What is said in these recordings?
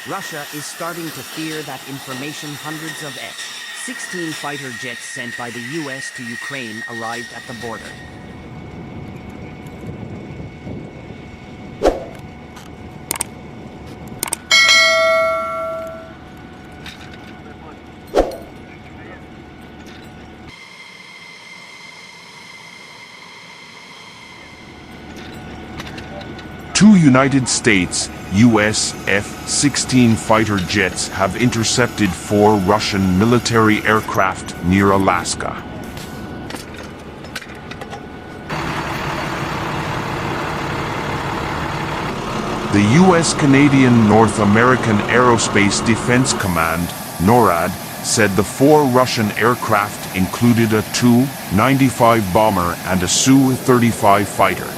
Russia is starting to fear that information hundreds of F-16 fighter jets sent by the US to Ukraine arrived at the border. Two United States, US F-16 fighter jets have intercepted 4 Russian military aircraft near Alaska. The US-Canadian North American Aerospace Defense Command, NORAD, said the 4 Russian aircraft included a Tu-95 bomber and a Su-35 fighter.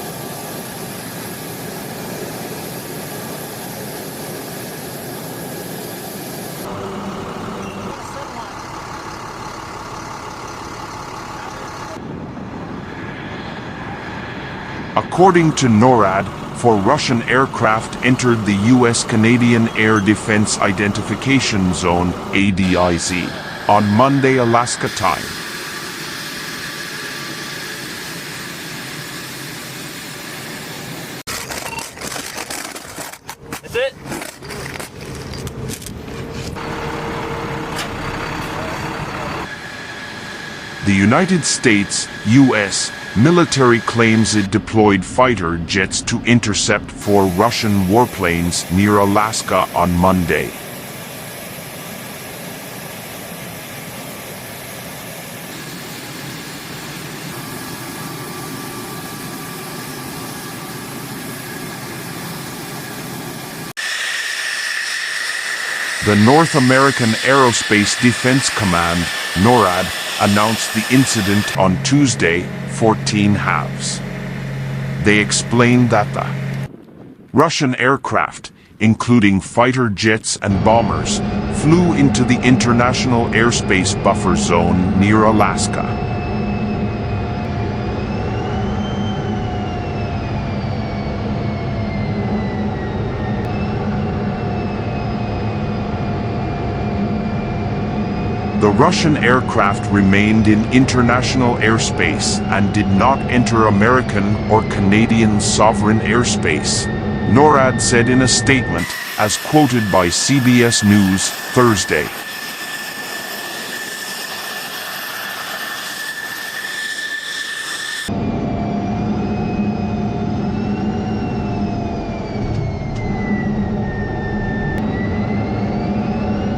According to NORAD, 4 Russian aircraft entered the US-Canadian Air Defense Identification Zone (ADIZ) on Monday, Alaska time. That's it? The United States, US, military claims it deployed fighter jets to intercept 4 Russian warplanes near Alaska on Monday. The North American Aerospace Defense Command, NORAD, announced the incident on Tuesday, 14 halves. They explained that the Russian aircraft, including fighter jets and bombers, flew into the International Airspace Buffer Zone near Alaska. The Russian aircraft remained in international airspace and did not enter American or Canadian sovereign airspace, NORAD said in a statement, as quoted by CBS News Thursday.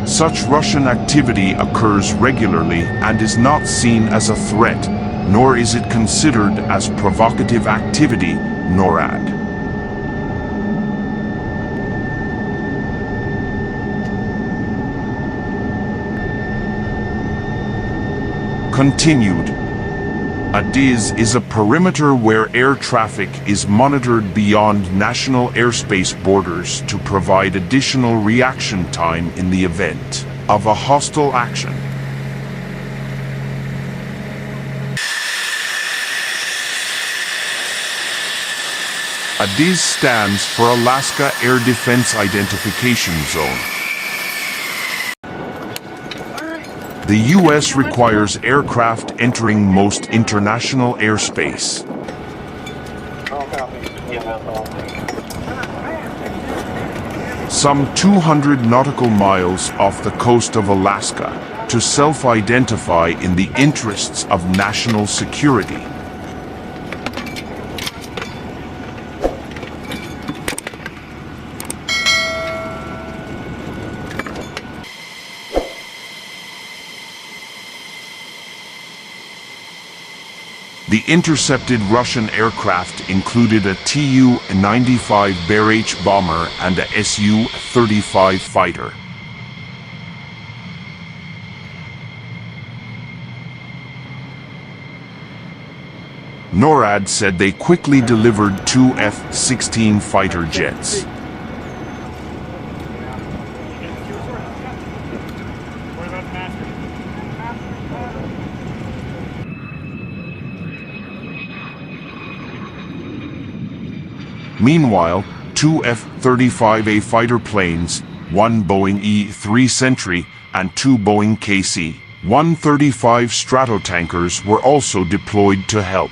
Such Russian activity occurs regularly and is not seen as a threat, nor is it considered as provocative activity, NORAD. Continued. ADIZ is a perimeter where air traffic is monitored beyond national airspace borders to provide additional reaction time in the event of a hostile action. ADIZ stands for Alaska Air Defense Identification Zone. The U.S. requires aircraft entering most international airspace. Some 200 nautical miles off the coast of Alaska to self-identify in the interests of national security. The intercepted Russian aircraft included a Tu-95 Bear-H bomber and a Su-35 fighter. NORAD said they quickly delivered 2 F-16 fighter jets. Meanwhile, 2 F-35A fighter planes, one Boeing E-3 Sentry, and two Boeing KC-135 Stratotankers were also deployed to help.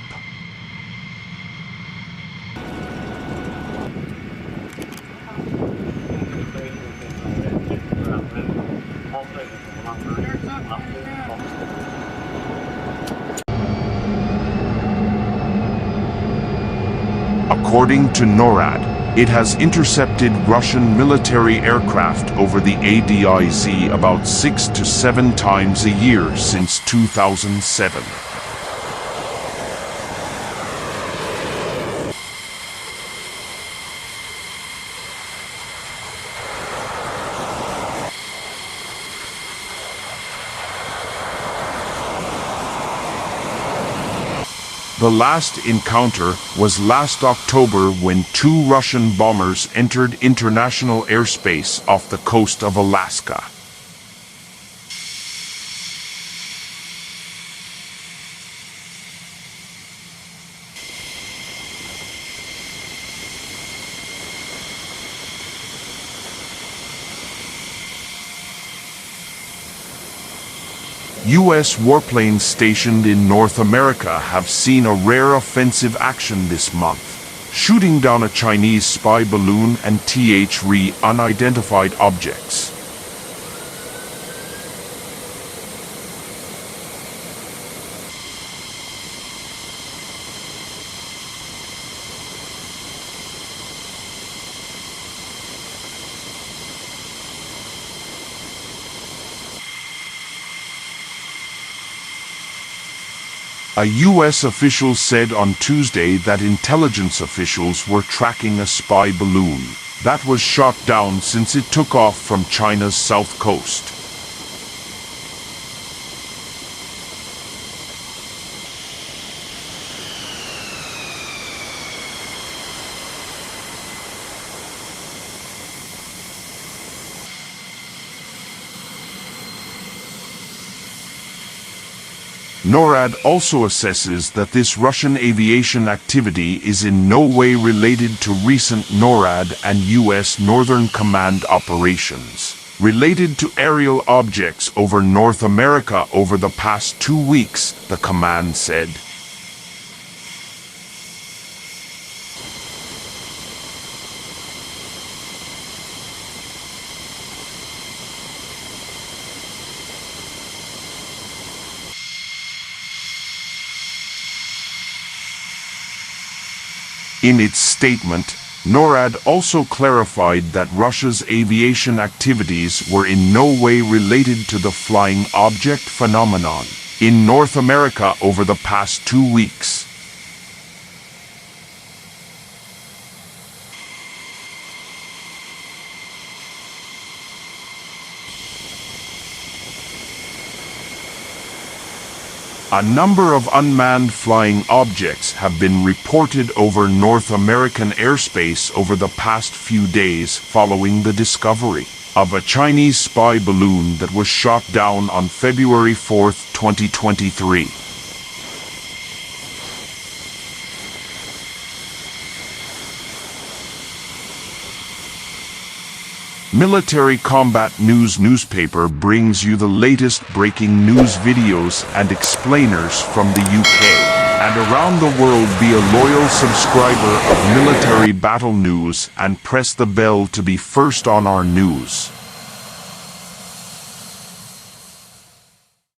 According to NORAD, it has intercepted Russian military aircraft over the ADIZ about 6 to 7 times a year since 2007. The last encounter was last October when two Russian bombers entered international airspace off the coast of Alaska. U.S. warplanes stationed in North America have seen a rare offensive action this month, shooting down a Chinese spy balloon and THR unidentified objects. A U.S. official said on Tuesday that intelligence officials were tracking a spy balloon that was shot down since it took off from China's south coast. NORAD also assesses that this Russian aviation activity is in no way related to recent NORAD and U.S. Northern Command operations related to aerial objects over North America over the past 2 weeks, the command said. In its statement, NORAD also clarified that Russia's aviation activities were in no way related to the flying object phenomenon in North America over the past 2 weeks. A number of unmanned flying objects have been reported over North American airspace over the past few days following the discovery of a Chinese spy balloon that was shot down on February 4, 2023. Military Combat News newspaper brings you the latest breaking news videos and explainers from the UK and around the world. Be a loyal subscriber of Military Battle News and press the bell to be first on our news.